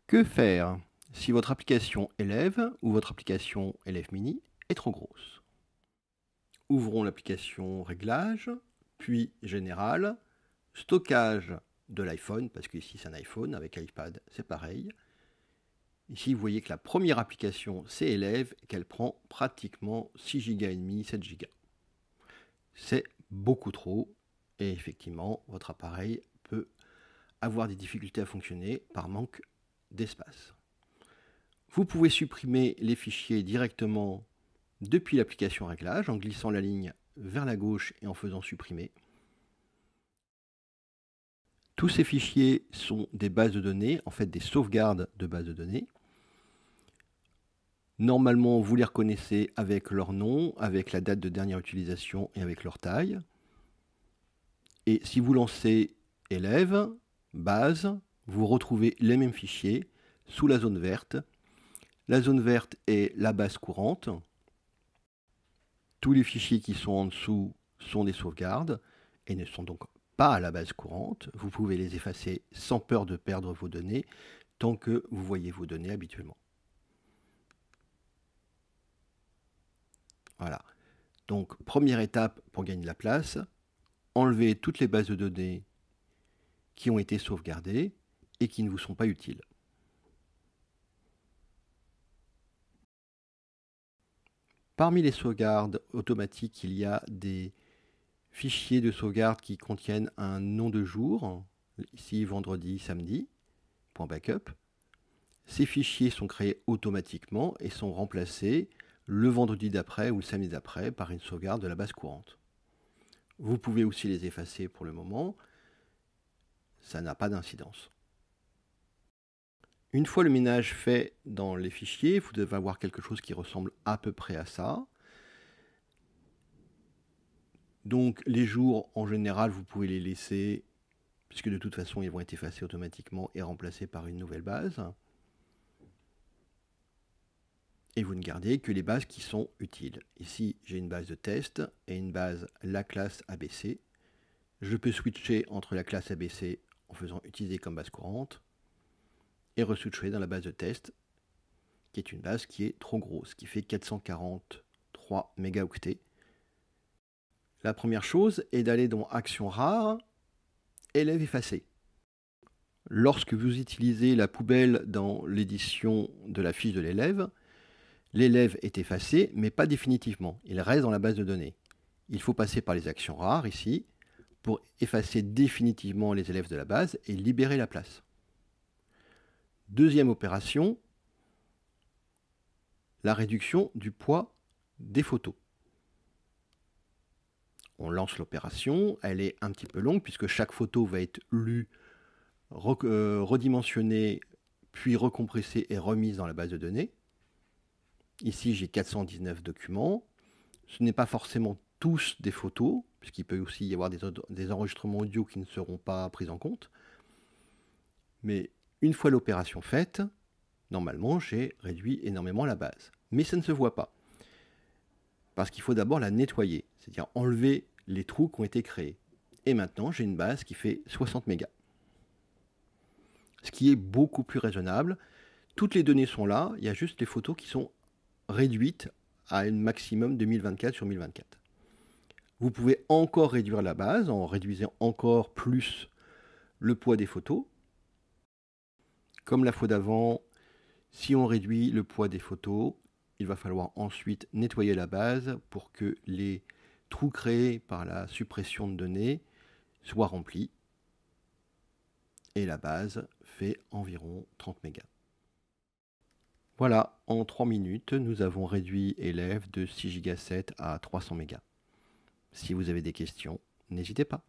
Que faire si votre application élève ou votre application élève mini est trop grosse? Ouvrons l'application Réglages, puis Général, Stockage de l'iPhone, parce qu'ici c'est un iPhone, avec iPad c'est pareil. Ici vous voyez que la première application c'est élève et qu'elle prend pratiquement 6 Go et demi, 7 Go. C'est beaucoup trop et effectivement votre appareil peut avoir des difficultés à fonctionner par manque d'espace. Vous pouvez supprimer les fichiers directement depuis l'application Réglages en glissant la ligne vers la gauche et en faisant supprimer. Tous ces fichiers sont des bases de données, en fait des sauvegardes de bases de données. Normalement, vous les reconnaissez avec leur nom, avec la date de dernière utilisation et avec leur taille. Et si vous lancez élève, base, vous retrouvez les mêmes fichiers sous la zone verte. La zone verte est la base courante. Tous les fichiers qui sont en dessous sont des sauvegardes et ne sont donc pas à la base courante. Vous pouvez les effacer sans peur de perdre vos données tant que vous voyez vos données habituellement. Voilà. Donc, première étape pour gagner de la place, enlevez toutes les bases de données qui ont été sauvegardées et qui ne vous sont pas utiles. Parmi les sauvegardes automatiques, il y a des fichiers de sauvegarde qui contiennent un nom de jour, ici vendredi, samedi, .backup. Ces fichiers sont créés automatiquement et sont remplacés le vendredi d'après ou le samedi d'après par une sauvegarde de la base courante. Vous pouvez aussi les effacer pour le moment, ça n'a pas d'incidence. Une fois le ménage fait dans les fichiers, vous devez avoir quelque chose qui ressemble à peu près à ça. Donc les jours, en général, vous pouvez les laisser, puisque de toute façon, ils vont être effacés automatiquement et remplacés par une nouvelle base. Et vous ne gardez que les bases qui sont utiles. Ici, j'ai une base de test et une base la classe ABC. Je peux switcher entre la classe ABC en faisant utiliser comme base courante et reswitcher dans la base de test, qui est une base qui est trop grosse, qui fait 443 mégaoctets. La première chose est d'aller dans Action rare, élève effacé. Lorsque vous utilisez la poubelle dans l'édition de la fiche de l'élève est effacé, mais pas définitivement. Il reste dans la base de données. Il faut passer par les actions rares, ici, pour effacer définitivement les élèves de la base et libérer la place. Deuxième opération, la réduction du poids des photos. On lance l'opération, elle est un petit peu longue puisque chaque photo va être lue, redimensionnée, puis recompressée et remise dans la base de données. Ici, j'ai 419 documents. Ce n'est pas forcément tous des photos, puisqu'il peut aussi y avoir des enregistrements audio qui ne seront pas pris en compte. Mais une fois l'opération faite, normalement, j'ai réduit énormément la base. Mais ça ne se voit pas. Parce qu'il faut d'abord la nettoyer, c'est-à-dire enlever les trous qui ont été créés. Et maintenant, j'ai une base qui fait 60 mégas. Ce qui est beaucoup plus raisonnable. Toutes les données sont là, il y a juste les photos qui sont réduites à un maximum de 1024 sur 1024. Vous pouvez encore réduire la base en réduisant encore plus le poids des photos. Comme la fois d'avant, si on réduit le poids des photos, il va falloir ensuite nettoyer la base pour que les trous créés par la suppression de données soient remplis. Et la base fait environ 30 mégas. Voilà, en 3 minutes, nous avons réduit élève de 6 Go 7 à 300 mégas. Si vous avez des questions, n'hésitez pas.